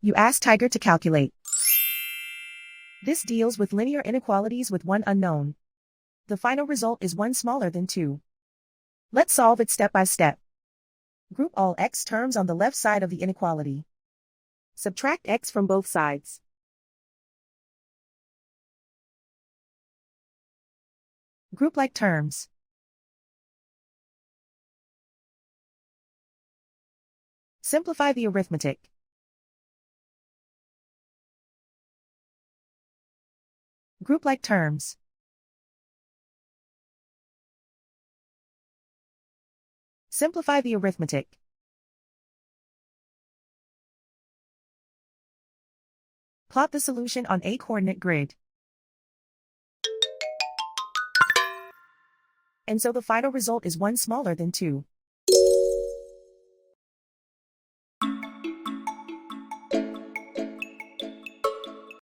You ask Tiger to calculate. This deals with linear inequalities with one unknown. The final result is 1 smaller than 2. Let's solve it step by step. Group all x terms on the left side of the inequality. Subtract x from both sides. Group like terms. Simplify the arithmetic. Group like terms. Simplify the arithmetic. Plot the solution on a coordinate grid. And so the final result is 1 smaller than 2.